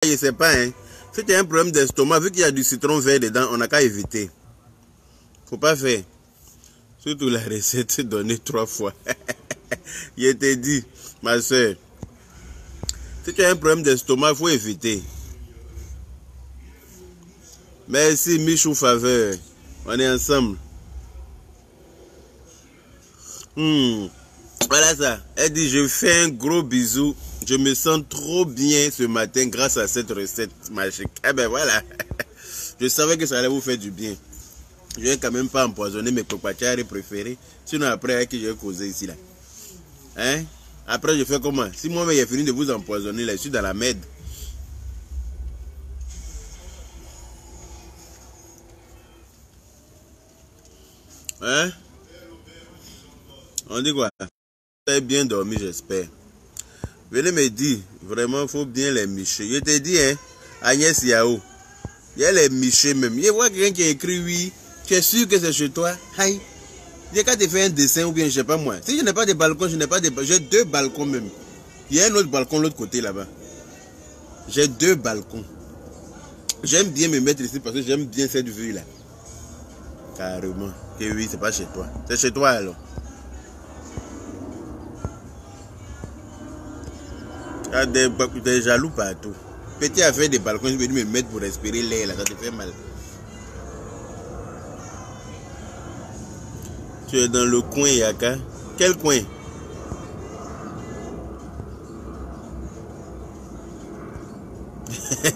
je sais pas, hein. Si tu as un problème d'estomac, vu qu'il y a du citron vert dedans, on n'a qu'à éviter. Faut pas faire. Surtout la recette donnée 3 fois. Je t'ai dit, ma soeur, si tu as un problème d'estomac, il faut éviter. Merci, Michou Faveur. On est ensemble. Voilà ça. Elle dit, je fais un gros bisou. Je me sens trop bien ce matin grâce à cette recette magique. Eh ben voilà. Je savais que ça allait vous faire du bien. Je vais quand même pas empoisonner mes cocotiers préférés. Sinon après, avec qui je vais causer ici là. Hein? Après, je fais comment? Si moi-même j'ai fini de vous empoisonner là, je suis dans la merde. Hein? On dit quoi? Vous avez bien dormi, j'espère. Venez me dire, vraiment, il faut bien les micher. Je te dis, hein, Agnès Yao, il y a les micher même. Il y a quelqu'un qui a écrit, oui, tu es sûr que c'est chez toi? Aïe. J'ai qu'à te faire un dessin ou bien, je sais pas moi. Si je n'ai pas de balcon, je n'ai pas de... J'ai 2 balcons même. Il y a un autre balcon de l'autre côté là-bas. J'ai 2 balcons. J'aime bien me mettre ici parce que j'aime bien cette vue là. Carrément. Que oui, c'est pas chez toi. C'est chez toi alors. Il y a des jaloux partout. Petit a fait des balcons, je vais me mettre pour respirer l'air là, ça te fait mal. Tu es dans le coin Yaka. Quel coin?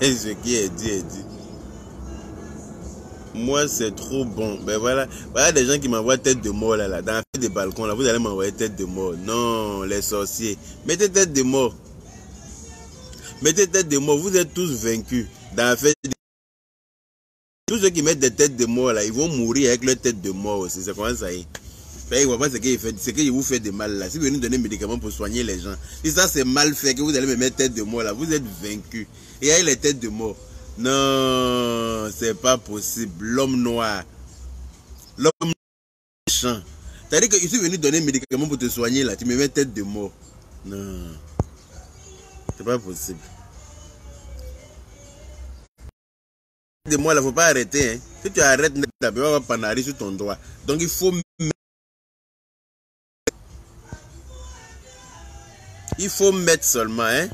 Ce qui est dit est dit. Moi c'est trop bon. Ben voilà. Voilà des gens qui m'envoient tête de mort là. Dans la fête des balcons là, vous allez m'envoyer tête de mort. Non, les sorciers. Mettez tête de mort. Mettez tête de mort. Vous êtes tous vaincus. Dans la fête des... Tous ceux qui mettent des têtes de mort là, ils vont mourir avec leur tête de mort aussi. C'est comment ça y est? Il ne voit pas ce qu'il fait, ce qu'il vous fait de mal là. Si vous venez donner des médicaments pour soigner les gens, si ça c'est mal fait, que vous allez me mettre tête de mort là, vous êtes vaincu. Et avec les têtes de mort, non, c'est pas possible. L'homme noir, l'homme méchant. C'est-à-dire que je suis venu donner des médicaments pour te soigner là, tu me mets tête de mort. Non, c'est pas possible. De moi là, faut pas arrêter. Hein. Si tu arrêtes, tu vas panarer sur ton doigt. Donc il faut mettre seulement, hein.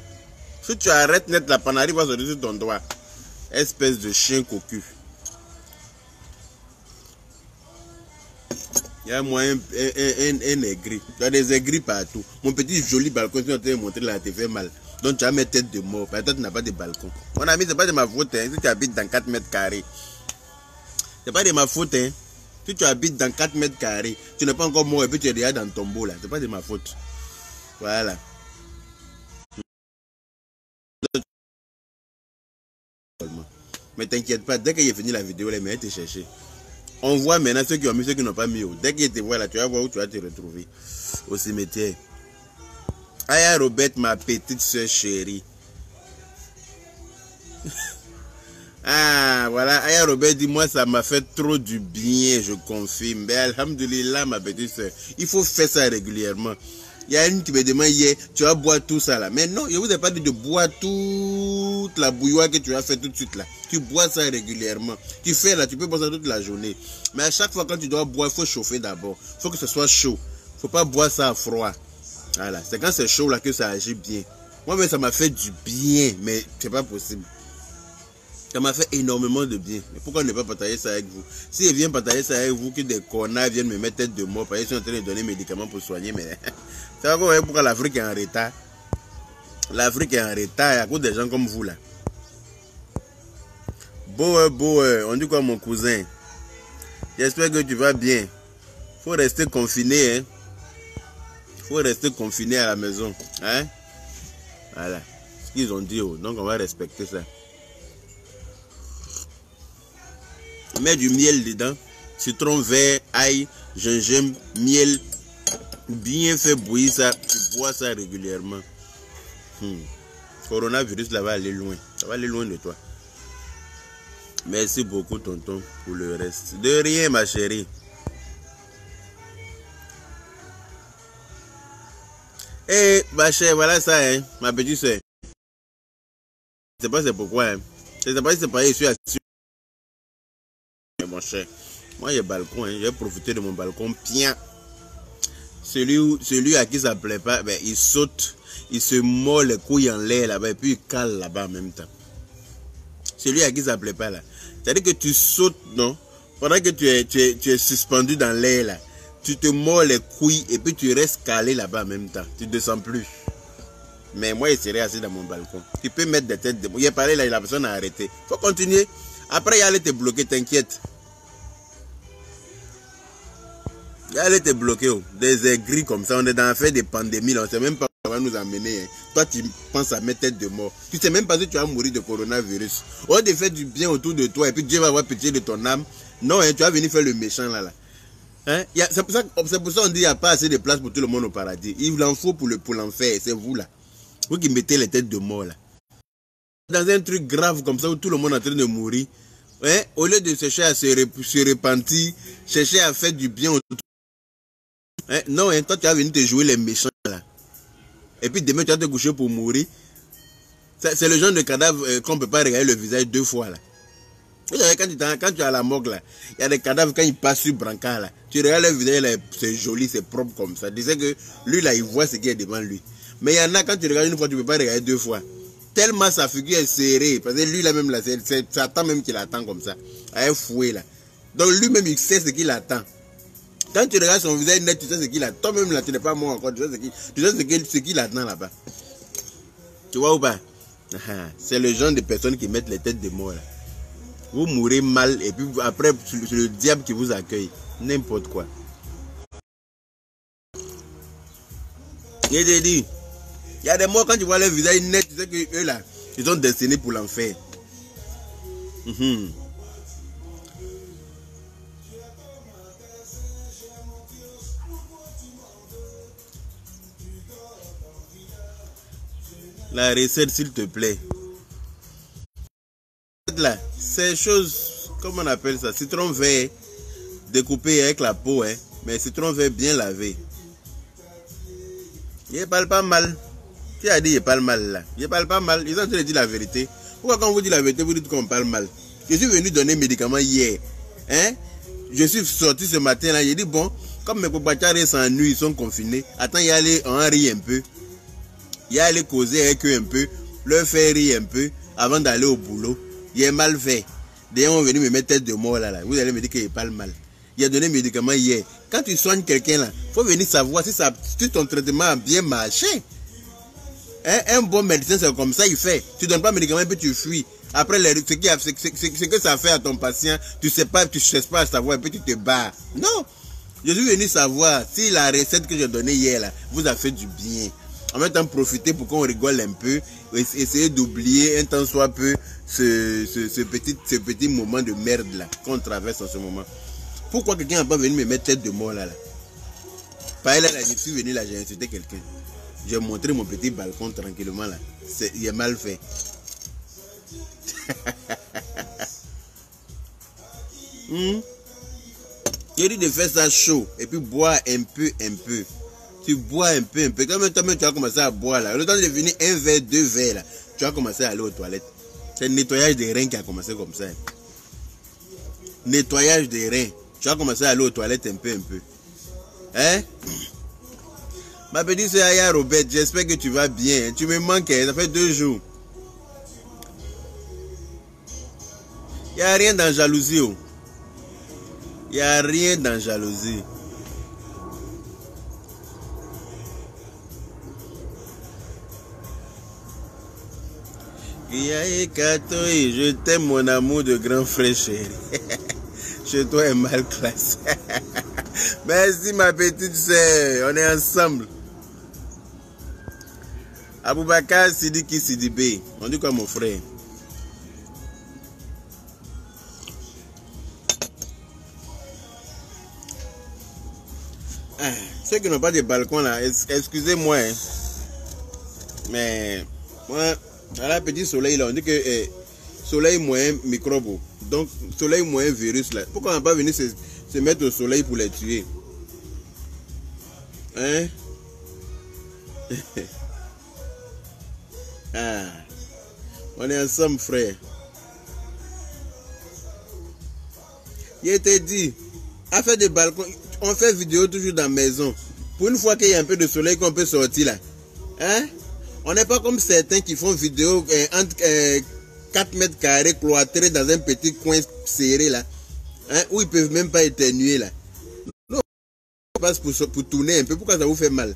Si tu arrêtes net, la panarie va sortir sur ton doigt. Espèce de chien cocu. Il y a moi un aigri. Tu as des aigris partout. Mon petit joli balcon, tu as montré là, te fait mal. Donc tu as mes têtes de mort. Peut-être tu n'as pas de balcon. Mon ami, c'est pas de ma faute. Hein. Si tu habites dans 4 mètres carrés. C'est pas de ma faute. Hein. Si tu habites dans 4 mètres carrés, tu n'es pas encore mort et puis tu es déjà dans ton tombeau là. C'est pas de ma faute. Voilà. Mais t'inquiète pas, dès que j'ai fini la vidéo, les mecs te chercher. On voit maintenant ceux qui ont mis, ceux qui n'ont pas mis. Dès qu'ils te voient là, tu vas voir où tu vas te retrouver. Au cimetière. Aya Robert, ma petite soeur chérie. Ah, voilà. Aya Robert dit, moi, ça m'a fait trop du bien, je confirme. Mais alhamdulillah, ma petite soeur. Il faut faire ça régulièrement. Il y a une qui me demande hier, tu vas boire tout ça là. Mais non, je ne vous ai pas dit de boire toute la bouilloire que tu as fait tout de suite là. Tu bois ça régulièrement. Tu fais là, tu peux boire ça toute la journée. Mais à chaque fois quand tu dois boire, il faut chauffer d'abord. Il faut que ce soit chaud. Il ne faut pas boire ça à froid. Voilà, c'est quand c'est chaud là que ça agit bien. Moi-même, ça m'a fait du bien, mais c'est pas possible. Ça m'a fait énormément de bien. Mais pourquoi ne pas partager ça avec vous? Si je viens partager ça avec vous, que des connards viennent me mettre tête de mort, parce qu'ils sont en train de donner des médicaments pour soigner, mais c'est encore pourquoi l'Afrique est en retard. L'Afrique est en retard à cause des gens comme vous là. Beau, on dit quoi mon cousin? J'espère que tu vas bien. Faut rester confiné, hein. Faut rester confiné à la maison, hein. Voilà, ce qu'ils ont dit, oh. Donc on va respecter ça. Mets du miel dedans, citron vert, ail, gingembre, miel, bien fait bouillir ça, tu bois ça régulièrement. Coronavirus là va aller loin, ça va aller loin de toi. Merci beaucoup tonton pour le reste. De rien ma chérie. Eh ma chère, voilà ça hein, ma petite soeur. Je sais pas c'est pourquoi. Hein. Je sais pas si c'est pareil, je suis assis. Mon cher. Moi, j'ai balcon, hein. J'ai profité de mon balcon. Bien. Celui à qui ça plaît pas, ben, il saute, il se mord les couilles en l'air là-bas et puis il cale là-bas en même temps. Celui à qui ça plaît pas là. C'est-à-dire que tu sautes, non? Pendant que tu es suspendu dans l'air là, tu te mords les couilles et puis tu restes calé là-bas en même temps. Tu ne descends plus. Mais moi, je serai assis dans mon balcon. Tu peux mettre des têtes de... Il est parlé là, la personne a arrêté. Faut continuer. Après, il allait te bloquer, t'inquiète. Il allait te bloquer. Oh. Des aigris comme ça. On est dans l'affaire des pandémies. Là. On ne sait même pas où ça va nous emmener. Hein. Toi, tu penses à mettre tête de mort. Tu ne sais même pas si tu vas mourir de coronavirus. On va te faire du bien autour de toi et puis Dieu va avoir pitié de ton âme. Non, hein, tu vas venir faire le méchant là. Hein? C'est pour ça qu'on dit qu'il n'y a pas assez de place pour tout le monde au paradis. Il en faut pour l'enfer. C'est vous là. Vous qui mettez les têtes de mort là. Dans un truc grave comme ça où tout le monde est en train de mourir, hein, au lieu de chercher à se repentir, chercher à faire du bien autour. Hein, non, hein, toi tu vas venir te jouer les méchants là. Et puis demain tu vas te coucher pour mourir. C'est le genre de cadavre qu'on ne peut pas regarder le visage 2 fois là. Quand tu es à la morgue là, il y a des cadavres quand ils passent sur brancard là. Tu regardes le visage, c'est joli, c'est propre comme ça. Tu sais que lui là, il voit ce qui est devant lui. Mais il y en a, quand tu regardes une fois, tu ne peux pas regarder 2 fois. Tellement sa figure est serrée. Parce que lui là même là, c'est Satan même qui l'attend comme ça. À un fouet là. Donc lui-même il sait ce qu'il attend. Quand tu regardes son visage net, tu sais ce qu'il attend. Toi-même là, tu n'es pas mort encore. Tu sais ce qu'il attend là-bas. Tu vois ou pas? C'est le genre de personnes qui mettent les têtes de mort là. Vous mourrez mal et puis après c'est le diable qui vous accueille. N'importe quoi. Je te dis. Il y a des morts, quand tu vois leur visage net, tu sais qu'eux là, ils sont destinés pour l'enfer. La recette, s'il te plaît. Là, ces choses, comment on appelle ça? Citron vert découpé avec la peau, hein, mais citron vert bien lavé. Il parle pas mal. Qui a dit il parle mal là? Il parle pas mal. Ils ont dit la vérité. Pourquoi quand on vous dit la vérité, vous dites qu'on parle mal? Je suis venu donner médicaments hier. Hein? Je suis sorti ce matin là. J'ai dit bon, comme mes copains s'ennuient, ils sont confinés. Attends, il y a aller en rire un peu. Il y a aller causer avec eux un peu. Leur faire rire un peu avant d'aller au boulot. Il est mal fait. D'ailleurs, on est venu me mettre tête de mort là. Vous allez me dire qu'il parle mal. Il a donné médicaments hier. Quand tu soignes quelqu'un là, il faut venir savoir si ton traitement a bien marché. Un bon médecin, c'est comme ça, il fait. Tu ne donnes pas de médicaments et puis tu fuis. Après, ce que ça fait à ton patient, tu ne sais pas, tu ne cherches pas à savoir et puis tu te barres. Non. Je suis venu savoir si la recette que j'ai donnée hier là, vous a fait du bien. En même temps, profitez pour qu'on rigole un peu. Essayez d'oublier un temps soit peu ce petit moment de merde là qu'on traverse en ce moment. Pourquoi quelqu'un n'a pas venu me mettre tête de mort là? Pareil là, je suis venu là, j'ai insulté quelqu'un. J'ai montré mon petit balcon tranquillement là. Il est mal fait. J'ai dit de faire ça chaud et puis boire un peu. Tu bois un peu. Quand toi-même tu vas commencer à boire là. Le temps de finir 1 verre, 2 verres là, tu vas commencer à aller aux toilettes. C'est le nettoyage des reins qui a commencé comme ça. Nettoyage des reins. Tu vas commencer à aller aux toilettes un peu. Hein? Ma petite sœur Aya Robert, j'espère que tu vas bien. Tu me manques, ça fait 2 jours. Il n'y a rien dans jalousie. Il n'y a rien dans jalousie. Je t'aime mon amour de grand frère chéri. Chez toi est mal classé. Merci ma petite sœur, on est ensemble. Aboubakar Sidiki Sidibé, on dit quoi mon frère? Ceux qui n'ont pas de balcon là, excusez-moi, hein. Mais moi, à la petite soleil là, on dit que soleil moins microbe, donc soleil moins virus là. Pourquoi on n'a pas venu se mettre au soleil pour les tuer? Hein? On est ensemble, frère. Je te dis, à faire des balcons, on fait vidéo toujours dans la maison. Pour une fois qu'il y a un peu de soleil qu'on peut sortir là. Hein? On n'est pas comme certains qui font vidéo entre 4 mètres carrés cloîtrés dans un petit coin serré là. Hein? Où ils ne peuvent même pas éternuer là. Non, on passe pour tourner un peu. Pourquoi ça vous fait mal?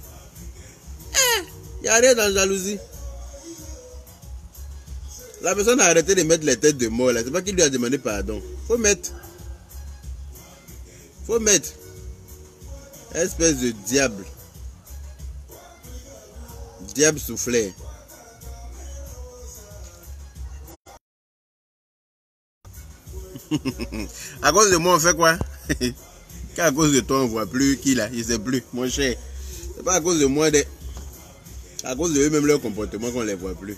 Il n'y a rien dans la jalousie. La personne a arrêté de mettre les têtes de mort là. C'est pas qu'il lui a demandé pardon. Faut mettre. Faut mettre. Espèce de diable. Diable soufflé. À cause de moi, on fait quoi? Qu'à cause de toi, on voit plus qui là? Je sais plus, mon cher. C'est pas à cause de moi, à cause de eux-mêmes leur comportement qu'on les voit plus.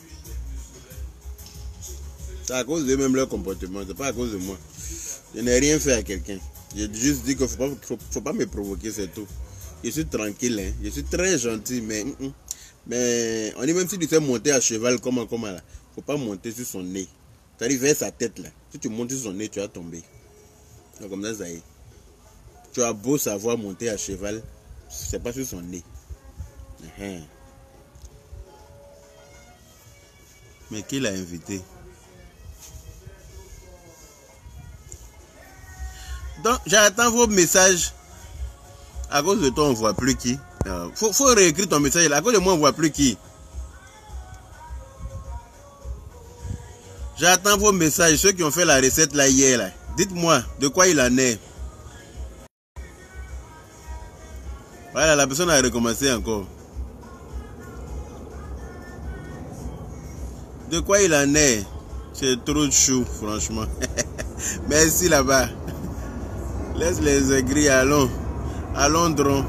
C'est à cause d'eux-mêmes leur comportement, c'est pas à cause de moi. Je n'ai rien fait à quelqu'un. J'ai juste dit qu'il faut pas me provoquer, c'est tout. Je suis tranquille, hein. Je suis très gentil, mais on dit même si tu fais monter à cheval comme là, faut pas monter sur son nez. Tu arrives vers sa tête là. Si tu montes sur son nez, tu vas tomber. Donc comme ça y est. Tu as beau savoir monter à cheval, c'est pas sur son nez. Mais qui l'a invité? Donc j'attends vos messages. À cause de toi, on ne voit plus qui. Faut réécrire ton message. À cause de moi, on ne voit plus qui. J'attends vos messages. Ceux qui ont fait la recette là hier. Là. Dites-moi de quoi il en est. Voilà, la personne a recommencé encore. De quoi il en est? C'est trop chou, franchement. Merci là-bas. Laisse les aigris, allons. À Londres.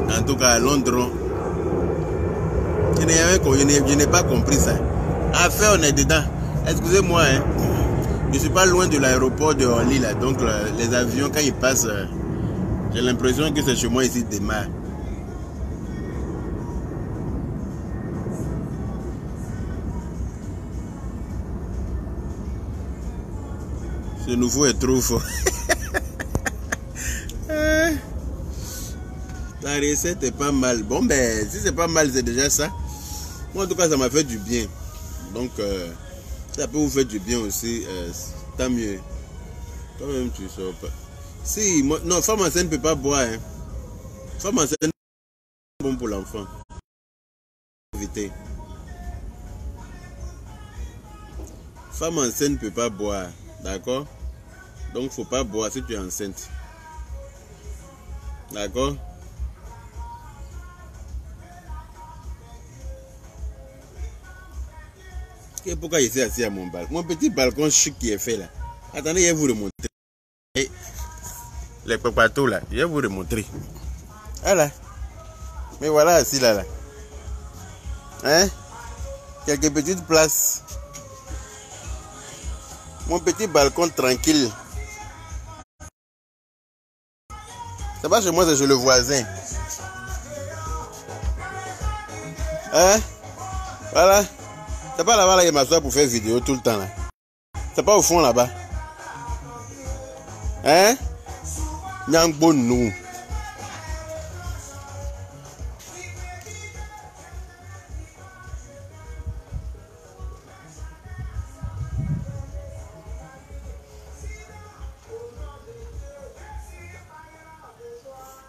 En tout cas, à Londres. Je n'ai pas compris ça. Affaire, on est dedans. Excusez-moi, hein. Je ne suis pas loin de l'aéroport de Orly, là. Donc, les avions, quand ils passent, j'ai l'impression que c'est chez moi ici, démarre. Ce nouveau est trop fort. La recette est pas mal. Bon, ben, si c'est pas mal, c'est déjà ça. Moi, en tout cas, ça m'a fait du bien. Donc, ça peut vous faire du bien aussi. Tant mieux. Toi-même, tu ne sors pas. Si, moi, non, femme enceinte ne peut pas boire. Hein. Femme enceinte, c'est bon pour l'enfant. Éviter. Femme enceinte ne peut pas boire. D'accord? Donc, il ne faut pas boire si tu es enceinte. D'accord? Et pourquoi je suis assis à mon balcon? Mon petit balcon chic qui est fait là. Attendez, je vais vous le montrer. Et les papatos là, je vais vous le montrer. Voilà. Mais voilà, assis là, là. Hein? Quelques petites places. Mon petit balcon tranquille. C'est pas chez moi, c'est chez le voisin. Hein? Voilà. C'est pas là-bas là, il m'assoit pour faire vidéo tout le temps là. C'est pas au fond là-bas. Hein? Nyangbo nous.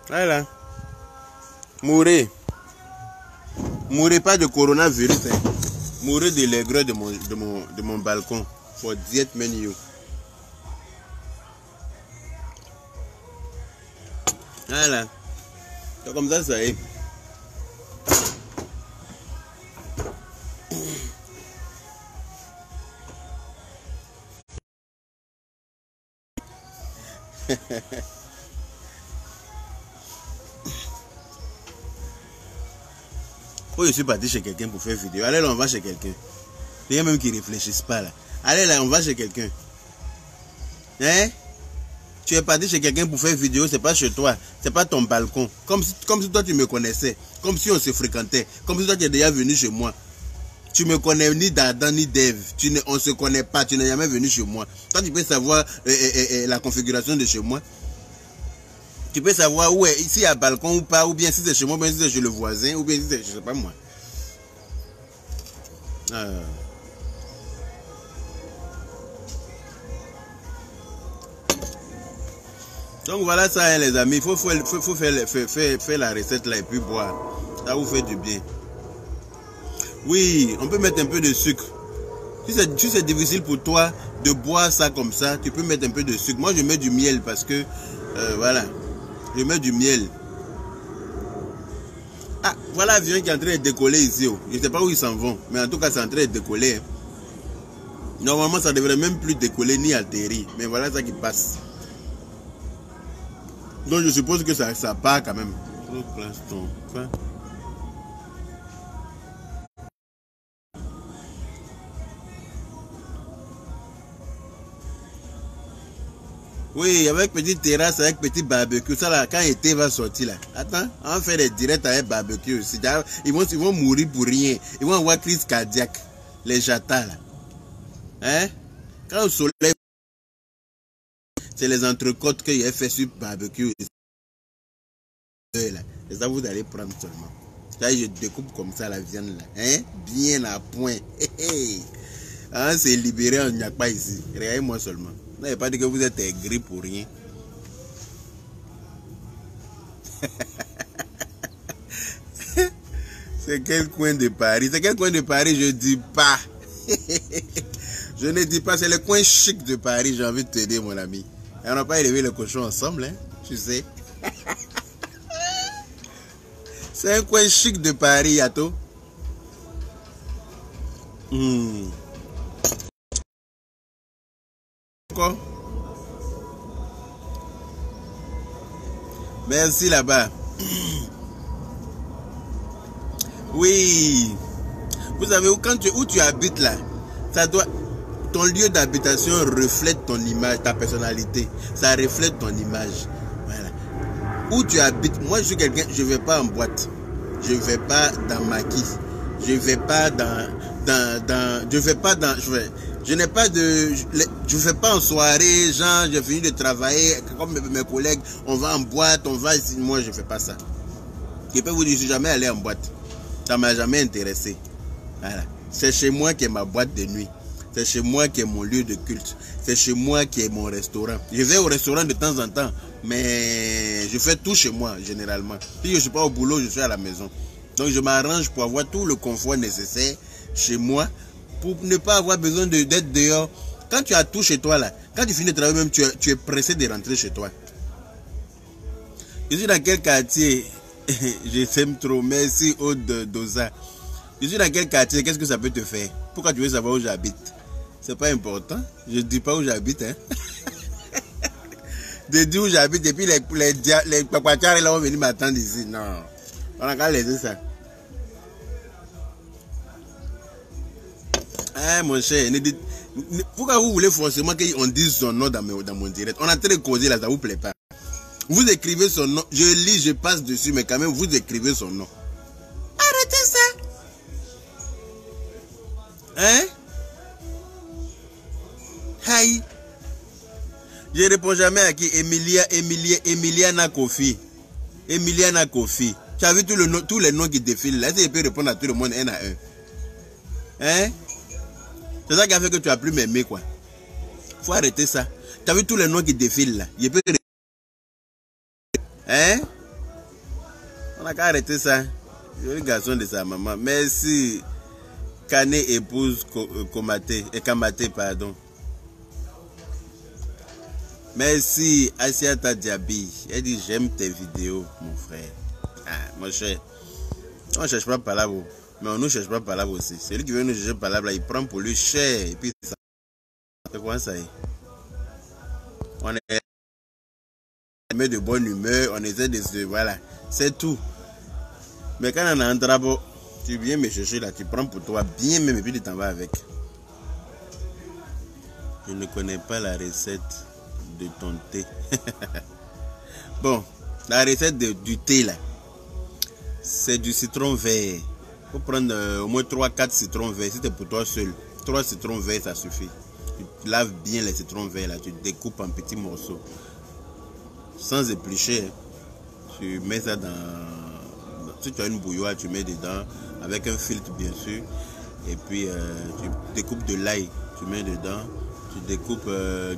Voilà. Mourez. Mourez pas de coronavirus. Hein. Mourez de l'aigreur de mon balcon. For diet menu. Voilà. C'est comme ça est. Oh, je suis parti chez quelqu'un pour faire vidéo. Allez là, on va chez quelqu'un. Il y a même qui ne réfléchissent pas là. Allez là, on va chez quelqu'un. Hein? Tu es parti chez quelqu'un pour faire vidéo, c'est pas chez toi. C'est pas ton balcon. Comme si toi tu me connaissais. Comme si on se fréquentait. Comme si toi tu es déjà venu chez moi. Tu me connais ni d'Adam ni d'Ève. On ne se connaît pas. Tu n'es jamais venu chez moi. Toi, tu peux savoir la configuration de chez moi. Tu peux savoir où est, ici il y a balcon ou pas, ou bien si c'est chez moi, ou bien si c'est chez le voisin, ou bien si c'est, je sais pas moi. Donc voilà ça, hein, les amis. Il faut faire la recette là et puis boire. Ça vous fait du bien. Oui, on peut mettre un peu de sucre. Si c'est difficile pour toi de boire ça comme ça, tu peux mettre un peu de sucre. Moi, je mets du miel parce que, voilà, je mets du miel. Ah, voilà l'avion qui est en train de décoller ici. Oh. Je ne sais pas où ils s'en vont, mais en tout cas, c'est en train de décoller. Hein. Normalement, ça ne devrait même plus décoller ni atterrir. Mais voilà ça qui passe. Donc, je suppose que ça part quand même. Oui, avec petite terrasse, avec petit barbecue. Ça là, quand l'été va sortir là. Attends, on va faire des directs avec barbecue aussi. Ils vont mourir pour rien. Ils vont avoir crise cardiaque. Les jatas là. Hein? Quand le soleil, c'est les entrecôtes qu'il a fait sur barbecue. Là. Et ça, vous allez prendre seulement. Là, je découpe comme ça la viande là. Hein? Bien à point. Hein, c'est libéré, on n'y a pas ici. Regardez-moi seulement. Vous n'avez pas dit que vous êtes aigri pour rien. C'est quel coin de Paris? C'est quel coin de Paris? Je ne dis pas. Je ne dis pas. C'est le coin chic de Paris. J'ai envie de te dire, mon ami. Et on n'a pas élevé le cochon ensemble, hein? Tu sais. C'est un coin chic de Paris, Yato. Merci là-bas. Oui. Vous savez, où tu habites là, ton lieu d'habitation reflète ton image, ta personnalité. Ça reflète ton image. Voilà. Où tu habites, moi je suis quelqu'un, je ne vais pas en boîte. Je ne vais pas dans maquis. Je ne vais pas je fais pas en soirée, genre j'ai fini de travailler, comme mes collègues, on va en boîte, on va ici. Moi je fais pas ça. Je peux vous dire, je suis jamais allé en boîte. Ça m'a jamais intéressé. Voilà. C'est chez moi qui est ma boîte de nuit. C'est chez moi qui est mon lieu de culte. C'est chez moi qui est mon restaurant. Je vais au restaurant de temps en temps, mais je fais tout chez moi généralement. Si je ne suis pas au boulot, je suis à la maison. Donc je m'arrange pour avoir tout le confort nécessaire chez moi, pour ne pas avoir besoin d'être dehors. Quand tu as tout chez toi là, quand tu finis de travailler même, tu es pressé de rentrer chez toi. Je suis dans quel quartier? Je t'aime trop, merci Aude Doza. Je suis dans quel quartier? Qu'est-ce que ça peut te faire? Pourquoi tu veux savoir où j'habite? C'est pas important. Je ne dis pas où j'habite. Hein? Je dis où j'habite et puis les papachars là vont venir m'attendre ici. Non. On a qu'à laisser ça. Ah mon cher, pourquoi vous voulez forcément qu'on dise son nom dans mon direct? On a très causé là, ça vous plaît pas? Vous écrivez son nom, je lis, je passe dessus, mais quand même vous écrivez son nom. Arrêtez ça. Hein? Aïe. Je réponds jamais à qui? Emiliana Kofi. Emiliana Kofi. Tu as vu tous les noms qui défilent là? Est-ce que je peux répondre à tout le monde un à un? Hein? C'est ça qui a fait que tu as plus m'aimer quoi. Faut arrêter ça. Tu as vu tous les noms qui défilent là? Je peux... Hein? On a qu'à arrêter ça. Le garçon de sa maman. Merci. Kane épouse Kamate, pardon. Merci Asiata Diaby. Elle dit j'aime tes vidéos, mon frère. Ah, mon cher. On ne cherche pas palabre, mais on ne cherche pas palabre aussi. Celui qui veut nous chercher palabre, il prend pour lui cher. Et puis ça. C'est quoi ça? On est de bonne humeur, on essaie de se... Voilà, c'est tout. Mais quand on a un travail, tu viens me chercher là, tu prends pour toi bien même et puis tu t'en vas avec. Je ne connais pas la recette de ton thé. Bon, la recette du thé là, c'est du citron vert. faut prendre au moins 3-4 citrons verts. Si c'est pour toi seul, 3 citrons verts, ça suffit. Tu laves bien les citrons verts là, tu découpes en petits morceaux. Sans éplucher. Hein. Tu mets ça dans... Si tu as une bouilloire, tu mets dedans, avec un filtre bien sûr. Et puis tu découpes de l'ail, tu mets dedans. Tu découpes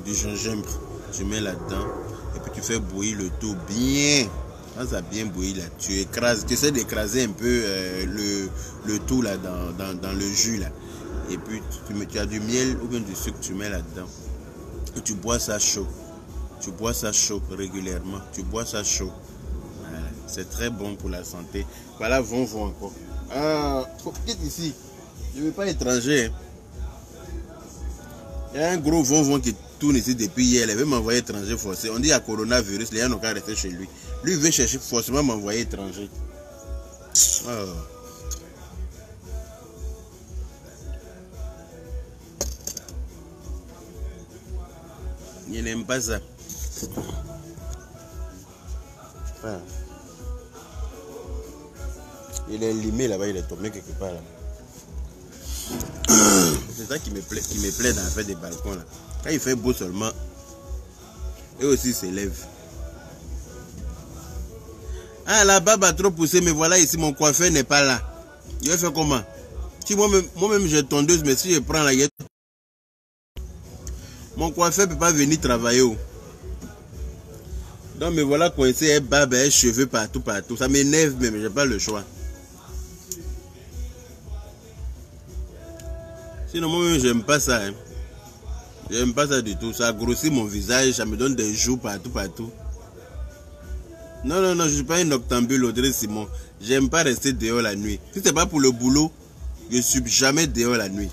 du gingembre, tu mets là-dedans. Et puis tu fais bouillir le tout bien. Quand ça a bien bouilli là, tu écrases, tu essaies d'écraser un peu le tout là dans le jus là. Et puis tu as du miel ou bien du sucre, tu mets là-dedans. Et tu bois ça chaud. Tu bois ça chaud régulièrement. Tu bois ça chaud. Voilà. C'est très bon pour la santé. Voilà, vont encore. Ah, quitte ici. Je ne veux pas étranger. Hein. Il y a un gros vont qui tourne ici depuis hier. Il veut m'envoyer étranger forcé. On dit à coronavirus, les gens n'ont qu'à rester chez lui. Lui veut chercher forcément m'envoyer étranger. Oh. Il n'aime pas ça. Ah. Il est limé là-bas, il est tombé quelque part là. C'est ça qui me plaît dans la fête des balcons là. Quand il fait beau seulement, eux aussi s'élèvent. Ah, la barbe a trop poussé, mais voilà ici mon coiffeur n'est pas là. Il va faire comment? Si moi-même j'ai tondeuse, mais si je prends la guette, mon coiffeur ne peut pas venir travailler. Donc me voilà coincé, un barbe, un cheveux partout. Ça m'énerve même, j'ai pas le choix. Sinon moi-même j'aime pas ça. Hein. J'aime pas ça du tout. Ça grossit mon visage, ça me donne des joues partout. Non, je suis pas un octambule, Audrey Simon. J'aime pas rester dehors la nuit. Si c'est pas pour le boulot, je suis jamais dehors la nuit.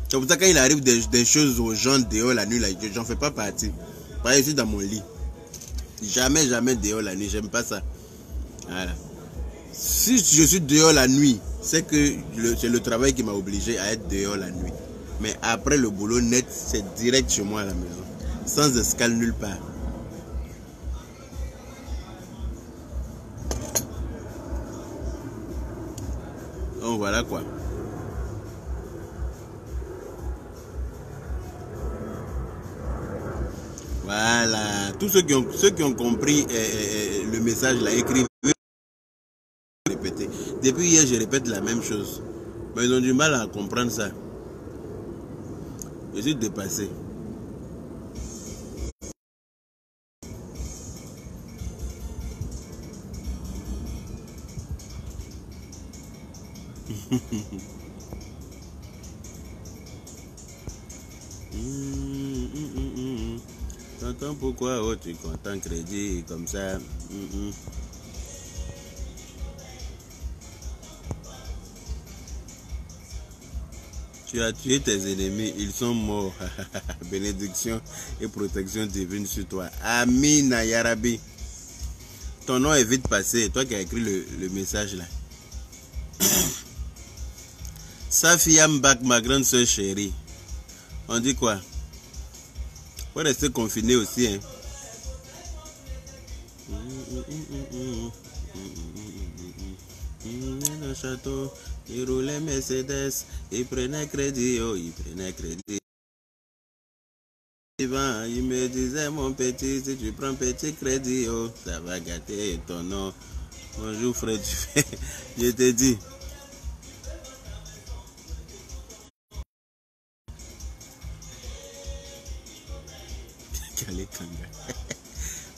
C'est pour ça quand il arrive des choses aux gens dehors la nuit, là, j'en fais pas partie. Par exemple, je suis dans mon lit. Jamais dehors la nuit, j'aime pas ça. Voilà. Si je suis dehors la nuit, c'est que c'est le travail qui m'a obligé à être dehors la nuit. Mais après le boulot net, c'est direct chez moi à la maison. Sans escale nulle part. Donc voilà quoi. Voilà. Tous ceux qui ont compris le message là, écrivez. Répéter. Depuis hier, je répète la même chose. Mais ils ont du mal à comprendre ça. Je suis dépassé. T'entends pourquoi oh, tu comptes en crédit comme ça. Tu as tué tes ennemis, ils sont morts. Bénédiction et protection divine sur toi. Amin Yarabi. Ton nom est vite passé. Toi qui as écrit le message là. Safia Mbak, ma grande soeur chérie. On dit quoi? Faut rester confiné aussi. Hein? Dans le château, il roulait Mercedes, il prenait crédit, oh, il prenait crédit. Il me disait, mon petit, si tu prends petit crédit, oh, ça va gâter ton nom. Bonjour frère, je te dis.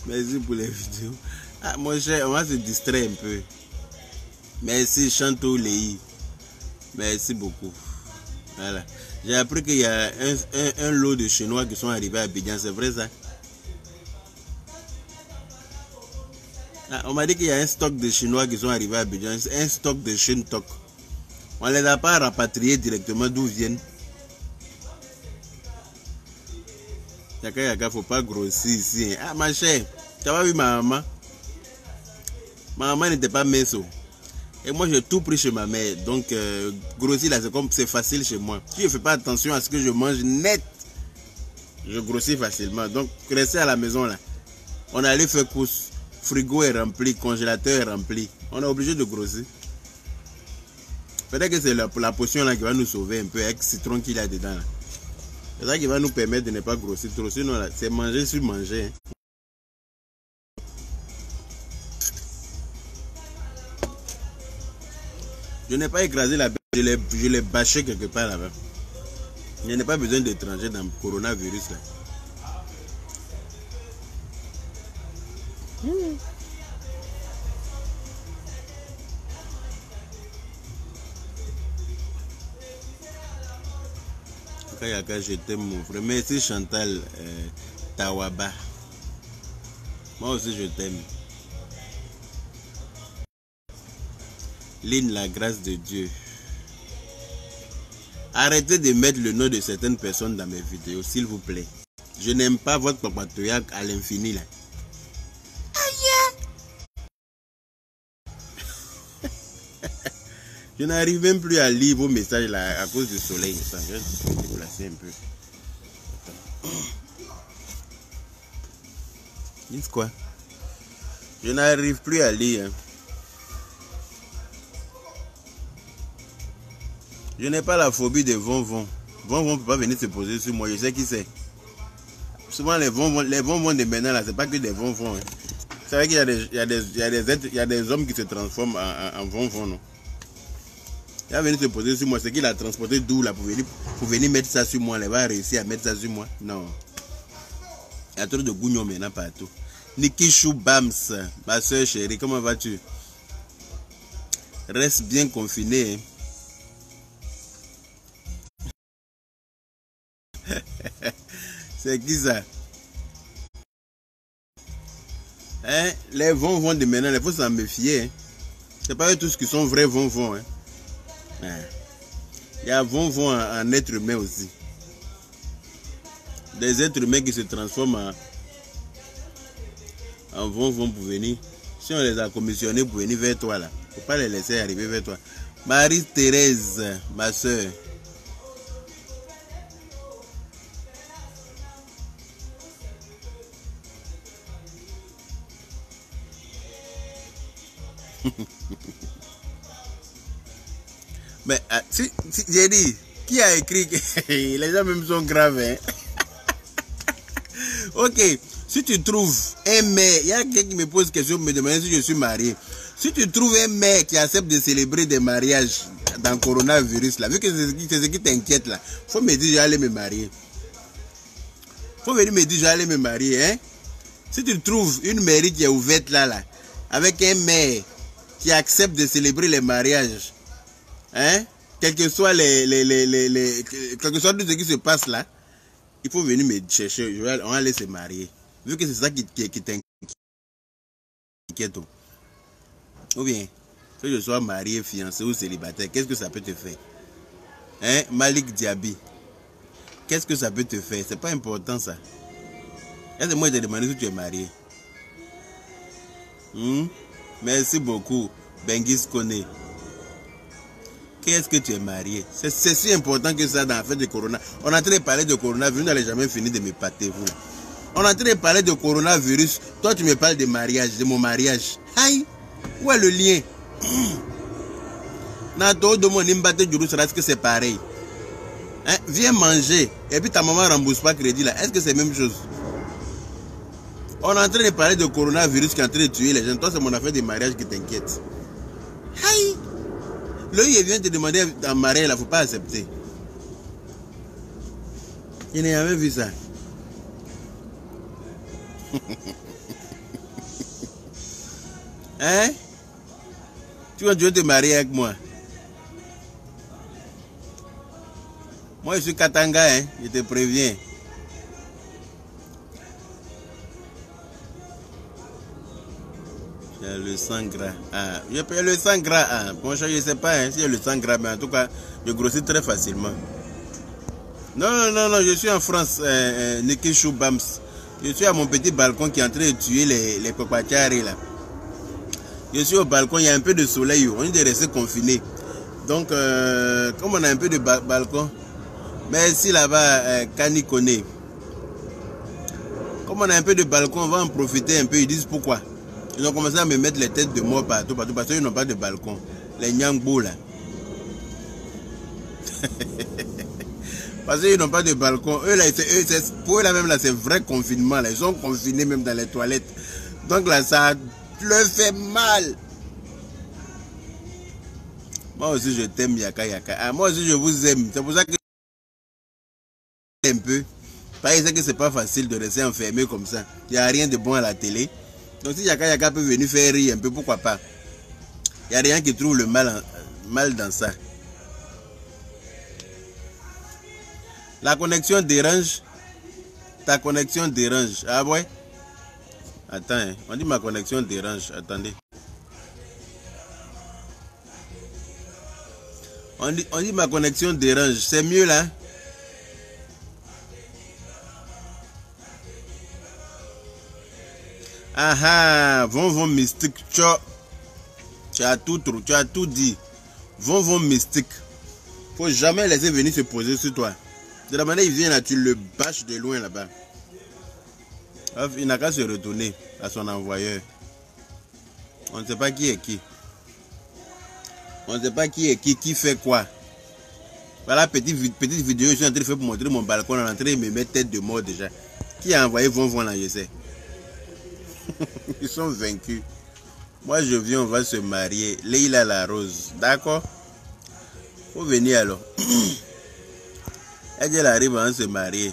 Merci pour les vidéos. Ah, mon cher, on va se distraire un peu. Merci Chantou Léi. Merci beaucoup. Voilà. J'ai appris qu'il y a un lot de Chinois qui sont arrivés à Abidjan, c'est vrai ça? Ah, on m'a dit qu'il y a un stock de Chinois qui sont arrivés à Abidjan, un stock de Shintok. On ne les a pas rapatriés directement d'où viennent. Yaka, faut pas grossir ici. Ah, ma chère, tu as pas vu ma maman? Ma maman n'était pas mince. Et moi, j'ai tout pris chez ma mère. Donc, grossir là, c'est facile chez moi. Si je ne fais pas attention à ce que je mange net, je grossis facilement. Donc, rester à la maison là. On est allé faire course. Frigo est rempli, congélateur est rempli. On est obligé de grossir. Peut-être que c'est la potion là qui va nous sauver un peu avec le citron qu'il y a dedans. C'est ça qui va nous permettre de ne pas grossir trop. Sinon, c'est manger sur manger. Hein. Je n'ai pas écrasé la bête, je l'ai bâché quelque part là-bas. Je n'ai pas besoin d'étrangers dans le coronavirus là. Kayaka, je t'aime mon frère. Merci Chantal Tawaba. Moi aussi je t'aime. Lynn, la grâce de Dieu. Arrêtez de mettre le nom de certaines personnes dans mes vidéos, s'il vous plaît. Je n'aime pas votre papatoyage à l'infini là. Je n'arrive même plus à lire vos messages là à cause du soleil. Je vais me déplacer un peu. Dis quoi? Je n'arrive plus à lire. Hein. Je n'ai pas la phobie des vonvons. Vonvon ne peut pas venir se poser sur moi. Je sais qui c'est. Souvent les vonvons de maintenant là, c'est pas que des vonvons. Hein. C'est vrai qu'il y a des hommes qui se transforment en vonvons, non? Il va venir se poser sur moi. C'est qu'il a transporté d'où là pour venir mettre ça sur moi. Il va réussir à mettre ça sur moi. Non. Il y a trop de gougnons maintenant partout. Nikishu Bams, ma soeur chérie, comment vas-tu? Reste bien confiné. Hein? C'est qui ça? Hein? Les vonvons de maintenant, il faut s'en méfier. Hein? C'est pas eux tous qui sont vrais vonvons. Hein? Il y a vonvon en être humain aussi. Des êtres humains qui se transforment en vonvon pour venir. Si on les a commissionnés pour venir vers toi là, faut pas les laisser arriver vers toi. Marie-Thérèse, ma soeur. Mais si j'ai dit, qui a écrit que les gens même sont graves, hein? Ok, si tu trouves un mec, il y a quelqu'un qui me pose question pour me demander si je suis marié. Si tu trouves un mec qui accepte de célébrer des mariages dans le coronavirus, là, vu que c'est ce qui t'inquiète là, faut me dire je vais aller me marier. Faut venir me dire je vais aller me marier, hein? Si tu trouves une mairie qui est ouverte là, avec un maire qui accepte de célébrer les mariages, hein? Quel que soit quel que soit tout ce qui se passe là, il faut venir me chercher. On va aller se marier. Vu que c'est ça qui t'inquiète. Ou bien, que je sois marié, fiancé ou célibataire, qu'est-ce que ça peut te faire? Hein? Malik Diaby. Qu'est-ce que ça peut te faire? C'est pas important ça. Est-ce que moi je te demande si tu es marié? Merci beaucoup. Bengis Kone. Qu'est-ce que tu es marié? C'est si important que ça dans l'affaire de Corona. On est en train de parler de coronavirus, vous n'allez jamais finir de me pâter, vous. On est en train de parler de coronavirus, toi tu me parles de mariage, de mon mariage. Aïe, où est le lien? Est-ce que c'est pareil? Hein? Viens manger, et puis ta maman ne rembourse pas crédit là. Est-ce que c'est la même chose? On est en train de parler de coronavirus qui est en train de tuer les gens. Toi, c'est mon affaire de mariage qui t'inquiète. Aïe! L'œil vient te demander en mariage, il ne faut pas accepter. Il n'a jamais vu ça. Hein? Tu veux te marier avec moi? Moi, je suis Katanga, hein? Je te préviens. Le sang gras. Ah, je paye le sang gras. Ah. Bon, je ne sais pas hein, si j'ai le sang gras, mais en tout cas, je grossis très facilement. Non, je suis en France, Nikishu Bams. Je suis à mon petit balcon qui est en train de tuer les papachari là. Je suis au balcon, il y a un peu de soleil, on est de rester confiné. Donc, comme on a un peu de balcon, merci là-bas, Kani Kone. Comme on a un peu de balcon, on va en profiter un peu. Ils disent pourquoi. Ils ont commencé à me mettre les têtes de mort partout parce qu'ils n'ont pas de balcon. Les Nyangbo là. Parce qu'ils n'ont pas de balcon. Eux, là, pour eux, là, même, là, c'est vrai confinement. Là. Ils sont confinés même dans les toilettes. Donc là, ça leur fait mal. Moi aussi, je t'aime, Yaka Yaka. Ah, moi aussi, je vous aime. C'est pour ça que un peu. Parce que c'est pas facile de rester enfermé comme ça. Il n'y a rien de bon à la télé. Donc si Yaka Yaka peut venir faire rire un peu, pourquoi pas? Il n'y a rien qui trouve le mal dans ça. La connexion dérange. Ta connexion dérange. Ah ouais? Attends, hein. On dit ma connexion dérange. Attendez. On dit ma connexion dérange. C'est mieux là? Ah ah, Von mystique. Tu as tout dit. Von mystique. Faut jamais laisser venir se poser sur toi. De la manière il vient là, tu le bâches de loin là-bas. Il n'a qu'à se retourner à son envoyeur. On ne sait pas qui est qui. On ne sait pas qui est qui fait quoi. Voilà, petite vidéo, je suis en train de faire pour montrer mon balcon en entrée, il me met tête de mort déjà. Qui a envoyé Von là, je sais. Ils sont vaincus. Moi je viens, on va se marier. Leila la Rose. D'accord? Faut venir alors. Elle arrive, on va se marier.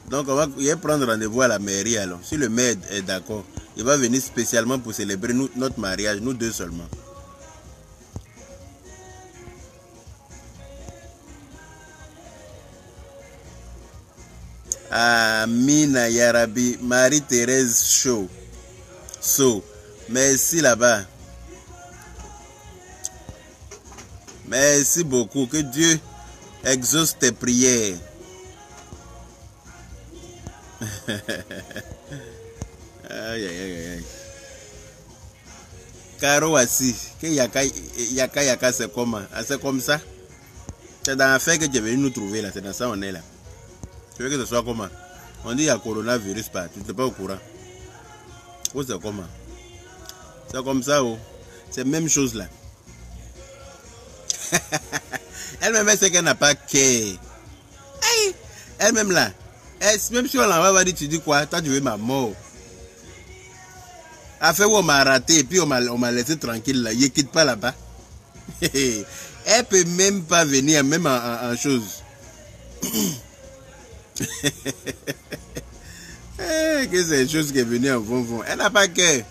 Donc on va prendre rendez-vous à la mairie alors. Si le maire est d'accord, il va venir spécialement pour célébrer notre mariage, nous deux seulement. Amina Yarabi, Marie-Thérèse Show. Merci là-bas. Merci beaucoup. Que Dieu exauce tes prières. Aïe, aïe, aïe, aïe. Caro assis. Que Yaka c'est comment? C'est comme ça. C'est dans l'affaire que tu es venu nous trouver là. C'est dans ça on est là. Tu veux que ce soit comment? On dit qu'il y a coronavirus partout. Tu n'es pas au courant. Oh, c'est comment? C'est comme ça, oh. C'est la même chose là. Elle-même, elle sait qu'elle n'a pas cœur. Elle-même là. Même si on l'envoie, dire, tu dis quoi? Toi, tu veux ma mort. Affaire où on m'a raté et puis on m'a laissé tranquille là. Il ne quitte pas là-bas. Elle peut même pas venir, même en chose. Que c'est une chose qui est venue en Von. Elle n'a pas cœur.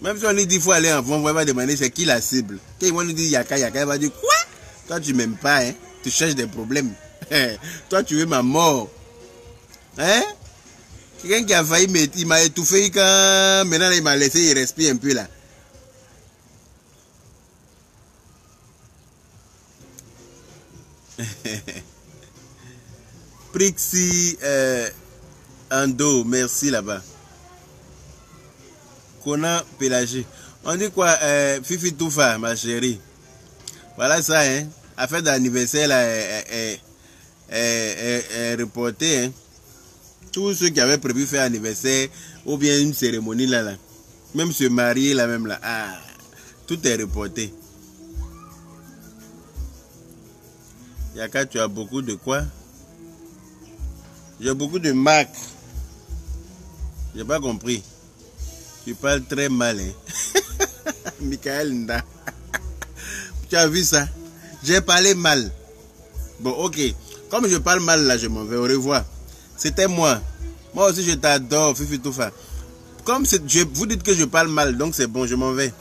Même si on lui dit qu'il faut aller en Von, elle va demander c'est qui la cible. Quand ils vont lui dire Yaka, elle va dire quoi? Toi tu m'aimes pas, hein? Tu cherches des problèmes. Toi tu veux ma mort. Hein? Quelqu'un qui a failli il m'a étouffé quand maintenant il m'a laissé, il respire un peu là. Prixi Ando, merci là-bas. Kona Pélagé. On dit quoi? Fifi Toufa, ma chérie. Voilà ça, hein. La fête d'anniversaire là est reportée, hein. Tous ceux qui avaient prévu faire anniversaire ou bien une cérémonie là. Même se marier là même là. Ah, tout est reporté. Yaka, tu as beaucoup de quoi? J'ai beaucoup de marques. J'ai pas compris. Tu parles très mal, hein? Michael Nda. Tu as vu ça? J'ai parlé mal. Bon, ok. Comme je parle mal là, je m'en vais. Au revoir. C'était moi. Moi aussi, je t'adore, Fifi Toufa. Comme vous dites que je parle mal, donc c'est bon, je m'en vais.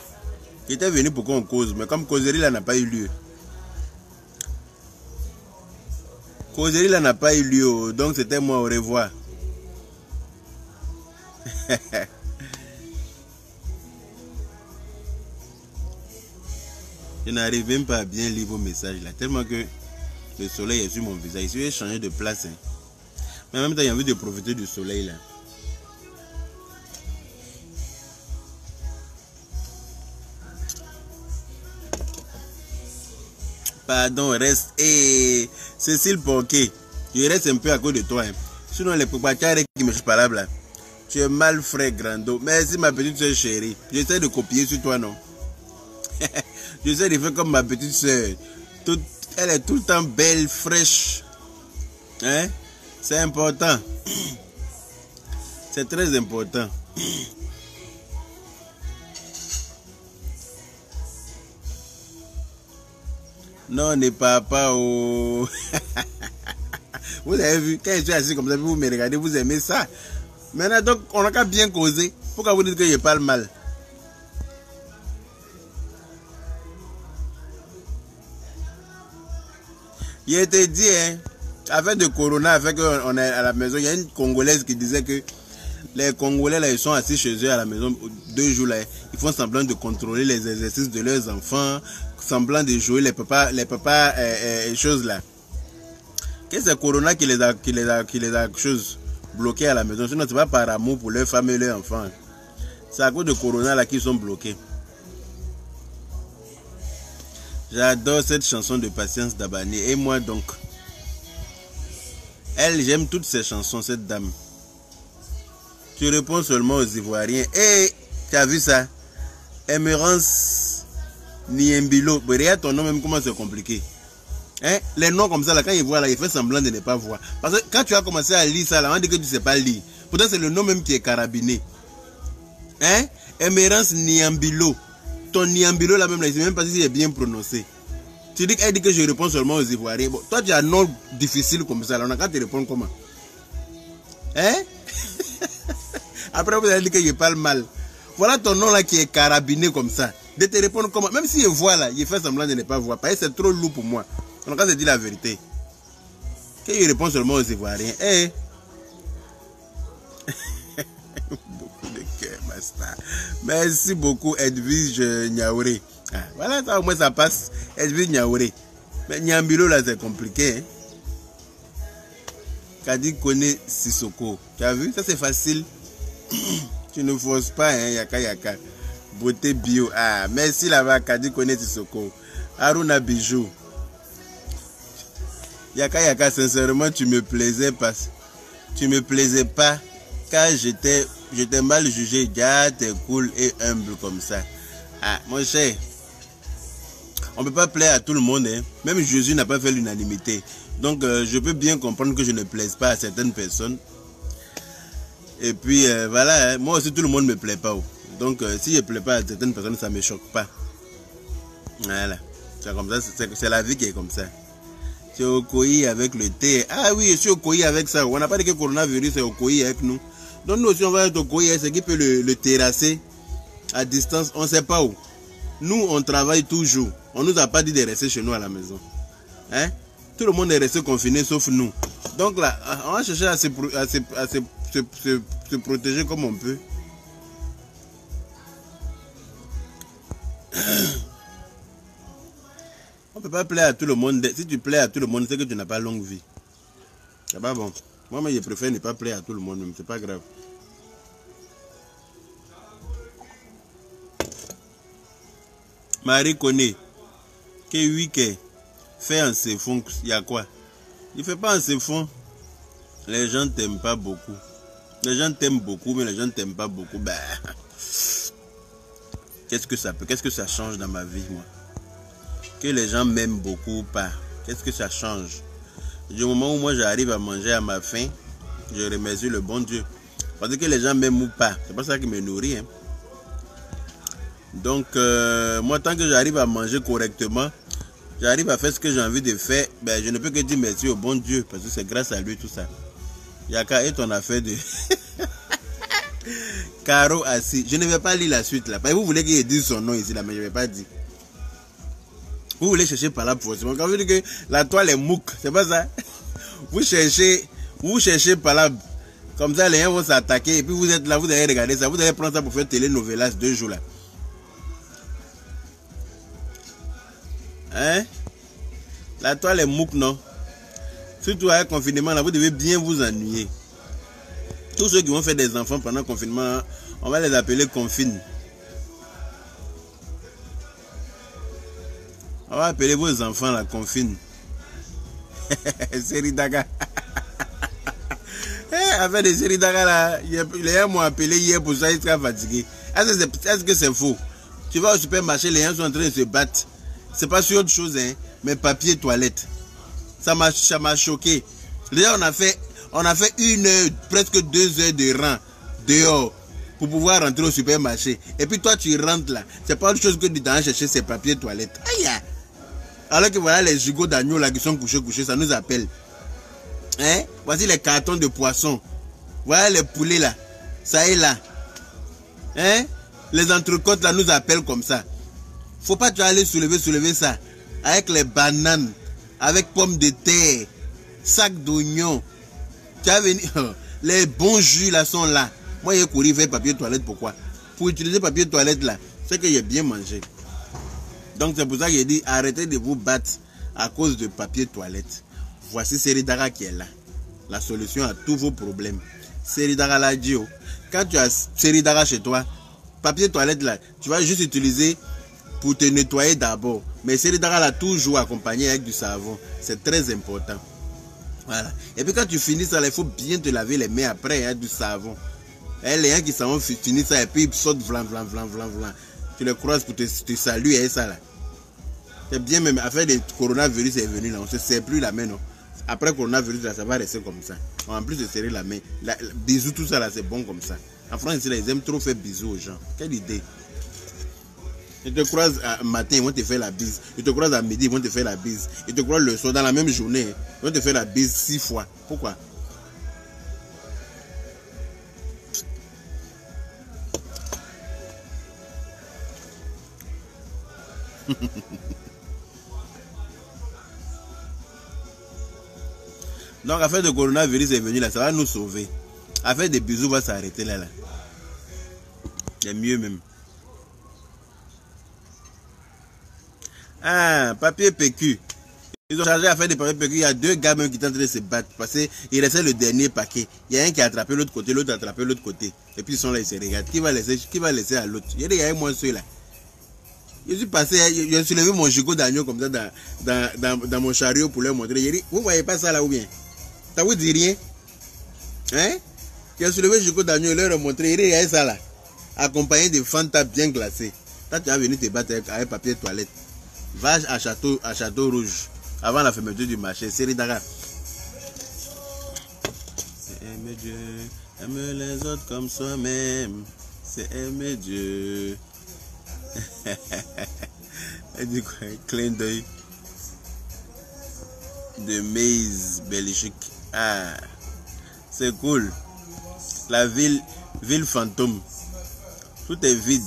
J'étais venu pour qu'on cause, mais comme causerie là n'a pas eu lieu. Causerie là n'a pas eu lieu, donc c'était moi, au revoir. Je n'arrive même pas à bien lire vos messages là, tellement que le soleil est sur mon visage. Je vais changer de place. Hein. Mais en même temps, j'ai envie de profiter du soleil là. Pardon, reste. Et Cécile Porquet, je reste un peu à cause de toi. Hein. Sinon, les propriétaires qui me parlent là. Tu es mal frais, Grando. Merci, ma petite soeur chérie. J'essaie de copier sur toi, non? J'essaie de faire comme ma petite soeur. Elle est tout le temps belle, fraîche. Hein? C'est important. C'est très important. Non, n'est pas oh. Vous avez vu, quand je suis assis comme ça, vous me regardez, vous aimez ça. Maintenant, donc, on n'a qu'à bien causer. Pourquoi vous dites que je parle mal? Il était dit, hein, avec de Corona, avec on est à la maison, il y a une Congolaise qui disait que les Congolais, là, ils sont assis chez eux à la maison 2 jours, là, ils font semblant de contrôler les exercices de leurs enfants, semblant de jouer les papas choses là. Que c'est Corona qui les a choses bloqués à la maison. Sinon, c'est pas par amour pour leurs femmes et leurs enfants. C'est à cause de Corona là qu'ils sont bloqués. J'adore cette chanson de Patience Dabani. Et moi donc, elle, j'aime toutes ses chansons, cette dame. Tu réponds seulement aux Ivoiriens. Et tu as vu ça? Emerance Niembilo. Regarde ton nom même comment c'est compliqué. Hein? Les noms comme ça, là, quand il voit là, il fait semblant de ne pas voir. Parce que quand tu as commencé à lire ça, là, on dit que tu ne sais pas lire. Pourtant, c'est le nom même qui est carabiné. Hein? Emerance Niembilo. Ton Niambilo là même, là, je ne sais même pas si c'est bien prononcé. Tu dis qu'elle dit que je réponds seulement aux Ivoiriens. Bon, toi, tu as un nom difficile comme ça. Là, on a qu'à te répondre comment? Hein? Après, vous avez dit que je parle mal. Voilà ton nom là qui est carabiné comme ça. De te répondre comment? Même si je vois là, il fait semblant de ne pas voir. Parce que c'est trop lourd pour moi. On a qu'à se dire la vérité. Que je réponds seulement aux Ivoiriens. Eh? Merci beaucoup Edwige Niaouré. Ah, voilà, ça au moins ça passe. Edwige Niaouré. Mais Niambilo là c'est compliqué. Hein? Kadi connaît Sissoko. Tu as vu? Ça c'est facile. Tu ne forces pas, hein, yaka yaka. Beauté bio. Ah, merci là-bas, Kadi connaît Sissoko. Aruna Bijou. Yaka yaka, sincèrement, tu me plaisais pas. Tu me plaisais pas. Car j'étais mal jugé, gars, t'es cool et humble comme ça. Ah, mon cher, on ne peut pas plaire à tout le monde. Hein. Même Jésus n'a pas fait l'unanimité. Donc, je peux bien comprendre que je ne plaise pas à certaines personnes. Et puis, voilà, hein, moi aussi, tout le monde ne me plaît pas. Donc, si je ne plais pas à certaines personnes, ça ne me choque pas. Voilà. C'est comme ça, c'est la vie qui est comme ça. C'est au Okoye avec le thé. Ah oui, je suis au Okoye avec ça. On n'a pas dit que le coronavirus est au Okoye avec nous. Donc nous aussi on va être au Okoye, c'est qui peut le terrasser à distance, on ne sait pas où. Nous on travaille toujours. On ne nous a pas dit de rester chez nous à la maison. Hein? Tout le monde est resté confiné sauf nous. Donc là, on va chercher à se protéger comme on peut. On ne peut pas plaire à tout le monde. Si tu plais à tout le monde, c'est que tu n'as pas longue vie. C'est pas bon. Moi, je préfère ne pas plaire à tout le monde, même. C'est pas grave. Marie connaît que oui, que fait en se fond, il y a quoi? Il ne fait pas en se fond. Les gens ne t'aiment pas beaucoup. Les gens t'aiment beaucoup, mais les gens ne t'aiment pas beaucoup. Bah, qu'est-ce que ça peut? Qu'est-ce que ça change dans ma vie, moi? Que les gens m'aiment beaucoup ou pas? Qu'est-ce que ça change? Du moment où moi j'arrive à manger à ma faim, je remercie le bon Dieu. Parce que les gens m'aiment ou pas, c'est pas ça qui me nourrit. Hein. Donc, moi tant que j'arrive à manger correctement, j'arrive à faire ce que j'ai envie de faire, ben, je ne peux que dire merci au bon Dieu, parce que c'est grâce à lui tout ça. Yaka est ton affaire de... Caro assis. Je ne vais pas lire la suite là. Vous voulez qu'il dise son nom ici là, mais je ne vais pas dire. Vous voulez chercher par là forcément. Quand vous dites que la toile est mouque, c'est pas ça. Vous cherchez par là. Comme ça, les gens vont s'attaquer. Et puis vous êtes là, vous allez regarder ça. Vous allez prendre ça pour faire télénovelas 2 jours là. Hein? La toile est mouque, non? Surtout avec le confinement là, vous devez bien vous ennuyer. Tous ceux qui vont faire des enfants pendant le confinement, on va les appeler confines. On va appeler vos enfants la confine. Seridaga. Avec des Seridaga là, les gens m'ont appelé hier pour ça, ils sont fatigués. Est-ce que c'est faux? Tu vas au supermarché, les gens sont en train de se battre. C'est pas sur autre chose, hein. Mais papier toilette, ça m'a choqué. Déjà, on a fait 1 heure, presque 2 heures de rang dehors pour pouvoir rentrer au supermarché. Et puis toi, tu rentres là. C'est pas autre chose que de d'aller chercher ces papiers toilettes. Aïe! Alors que voilà les gigots d'agneau là qui sont couchés, ça nous appelle. Hein? Voici les cartons de poissons. Voilà les poulets là. Ça est là. Hein? Les entrecôtes là nous appellent comme ça. Faut pas tu aller soulever ça. Avec les bananes, avec pommes de terre, sac d'oignons. Tu as venu. Les bons jus là sont là. Moi j'ai couru faire papier toilette. Pourquoi? Pour utiliser papier toilette là, c'est que j'ai bien mangé. Donc c'est pour ça que j'ai dit arrêtez de vous battre à cause de papier toilette. Voici Seridara qui est là. La solution à tous vos problèmes. Seridara l'a dit. Quand tu as Seridara chez toi, papier toilette là, tu vas juste utiliser pour te nettoyer d'abord. Mais Seridara l'a toujours accompagné avec du savon. C'est très important. Voilà. Et puis quand tu finis ça, il faut bien te laver les mains après avec du savon. Et les gens qui savent finir ça et puis ils sautent vlan. Tu les croises pour te saluer et ça là. C'est bien même. Affaire de coronavirus est venu là. On ne se serre plus la main non. Après coronavirus là, ça va rester comme ça. En plus de serrer la main. Bisous tout ça là, c'est bon comme ça. En France ici, là, ils aiment trop faire bisous aux gens. Quelle idée. Ils te croisent à matin, ils vont te faire la bise. Ils te croisent à midi, ils vont te faire la bise. Ils te croisent le soir dans la même journée. Ils vont te faire la bise 6 fois. Pourquoi? Donc, affaire de coronavirus est venu là, ça va nous sauver. Affaire de bisous va s'arrêter là. C'est mieux même. Ah, papier PQ. Ils ont chargé à faire des papiers PQ. Il y a 2 gars même qui sont en train de se battre. Parce qu'il restait le dernier paquet. Il y a un qui a attrapé l'autre côté, l'autre a attrapé l'autre côté. Et puis ils sont là, ils se regardent. Qui va laisser à l'autre? Il y a moi ceux là. Je suis passé, j'ai soulevé mon gigot d'agneau comme ça dans mon chariot pour leur montrer. J'ai dit, vous voyez pas ça là ou bien? Ça vous dit rien? Hein? J'ai soulevé le gigot d'agneau et leur montrer. Il y a ça là. Accompagné de Fanta bien glacés. Quand tu as venu te battre avec papier toilette, va à Château Rouge avant la fermeture du marché. Seridara. C'est aimer Dieu, aimer les autres comme soi-même. C'est aimer Dieu. Elle dit quoi? Clin d'œil de Maze Belgique. Ah, c'est cool. La ville fantôme. Tout est vide.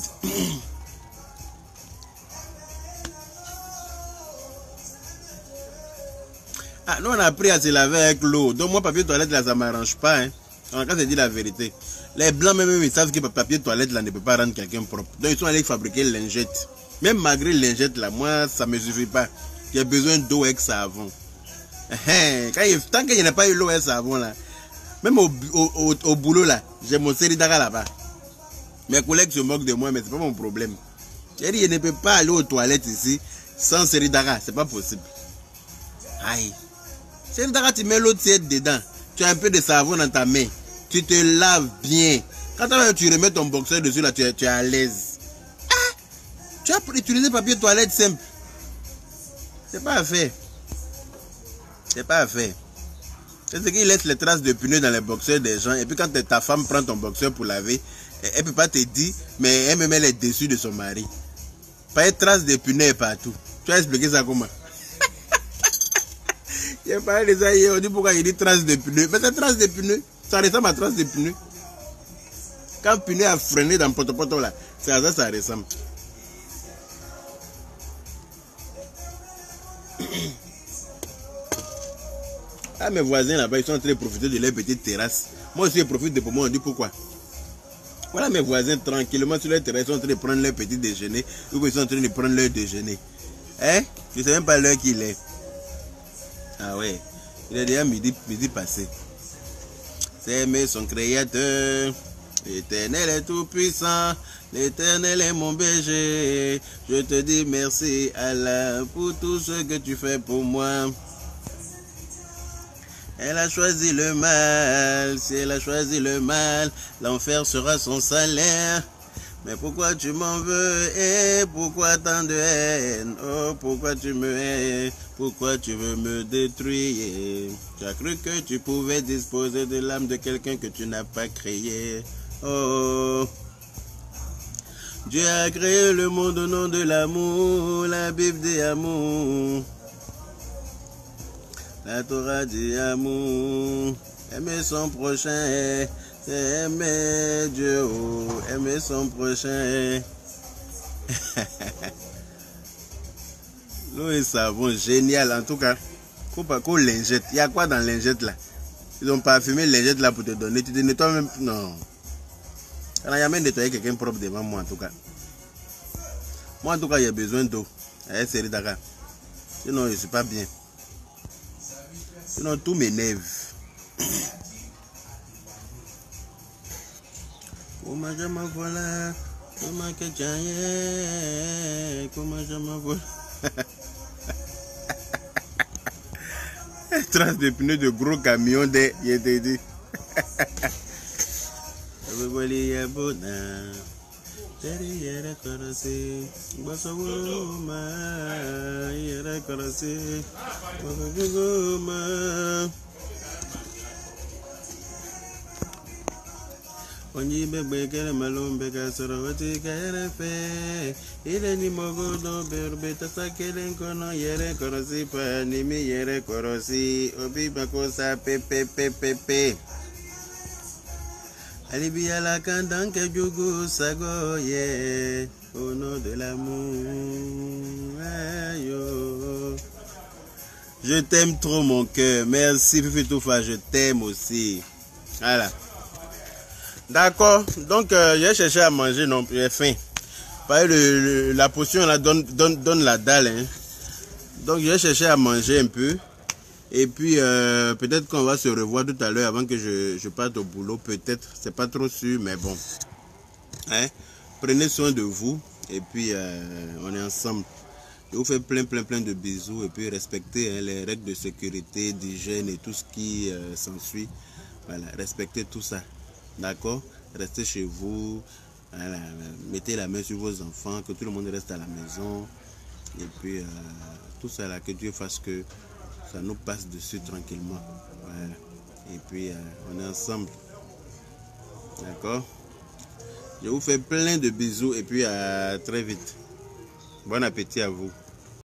Ah, nous on a appris à se laver avec l'eau. Donc moi papier toilette là ça m'arrange pas. Hein. On va dire la vérité. Les blancs même ils savent que le papier toilette là ne peut pas rendre quelqu'un propre. Donc ils sont allés fabriquer lingette. Même malgré lingette là, moi ça me suffit pas. J'ai besoin d'eau avec savon. Tant qu'il n'y a pas eu l'eau avec savon là, même au boulot là, j'ai mon Seridara là-bas. Mes collègues se moquent de moi, mais c'est pas mon problème. J'ai dit, je ne peux pas aller aux toilettes ici sans Seridara, c'est pas possible. Aïe. Seridara, tu mets l'eau tiède dedans, tu as un peu de savon dans ta main, tu te laves bien. Quand tu remets ton boxeur dessus là, tu es à l'aise. Ah, tu as utilisé papier toilette simple. C'est pas à faire. C'est pas à faire. C'est ce qui laisse les traces de pneus dans les boxeurs des gens. Et puis quand ta femme prend ton boxeur pour laver, elle ne peut pas te dire, mais elle me met les dessus de son mari. Pas de traces de pneus partout. Tu as expliqué ça comment? J'ai parlé de ça hier, on dit pourquoi il dit traces de pneus. Mais c'est traces de pneus. Ça ressemble à traces de pneus. Quand le pneu a freiné dans le potopoto là, c'est à ça ça ressemble. Ah, mes voisins là-bas, ils sont en train de profiter de leur petite terrasse. Moi aussi, je profite de pour moi, on dit pourquoi. Voilà mes voisins tranquillement sur leur terrasse, ils sont en train de prendre leur petit déjeuner, ou ils sont en train de prendre leur déjeuner. Hein? Je ne sais même pas l'heure qu'il est. Ah ouais, il est déjà midi passé. C'est aimer son créateur. L'Éternel est tout puissant. L'Éternel est mon berger. Je te dis merci Allah pour tout ce que tu fais pour moi. Elle a choisi le mal, si elle a choisi le mal, l'enfer sera son salaire. Mais pourquoi tu m'en veux et pourquoi tant de haine? Oh, pourquoi tu me hais? Pourquoi tu veux me détruire? Tu as cru que tu pouvais disposer de l'âme de quelqu'un que tu n'as pas créé. Oh, Dieu a créé le monde au nom de l'amour, la Bible dit amour. La Torah dit amour. Aimer son prochain, c'est aimer Dieu, oh, aimer son prochain. L'eau et savon, génial en tout cas. Coco lingette, il y a quoi dans lingette là? Ils ont parfumé lingette là pour te donner, tu te nettoies même. Non. Il n'y a jamais nettoyé quelqu'un propre devant moi en tout cas. Moi en tout cas, il y a besoin d'eau. Elle série Dakar. Sinon, je ne suis pas bien. Sinon, tout m'énerve. Comment je m'envole, comment que j'aille, comment je m'envole. Trace de pneus de gros camions de Yédédi. Onyi bebe kere malombe kasoro wati kere fe ile ni mogo do berbe tata kele nkono yere korosi pa nimi yere korosi obi bakosa pepe alibi ala kandan ke jugu sago ye au nom de l'amour ayo. Je t'aime trop mon cœur, merci Fifi Toufa, je t'aime aussi. Voilà. D'accord, donc j'ai cherché à manger, non, j'ai faim. La potion là donne la dalle. Hein. Donc j'ai cherché à manger un peu. Et puis peut-être qu'on va se revoir tout à l'heure avant que je parte au boulot. Peut-être, c'est pas trop sûr, mais bon. Hein? Prenez soin de vous. Et puis on est ensemble. Je vous fais plein de bisous. Et puis respectez les règles de sécurité, d'hygiène et tout ce qui s'ensuit. Voilà, respectez tout ça. D'accord? Restez chez vous, voilà, mettez la main sur vos enfants, que tout le monde reste à la maison. Et puis, tout ça là, que Dieu fasse que ça nous passe dessus tranquillement. Voilà. Et puis, on est ensemble. D'accord? Je vous fais plein de bisous et puis à très vite. Bon appétit à vous.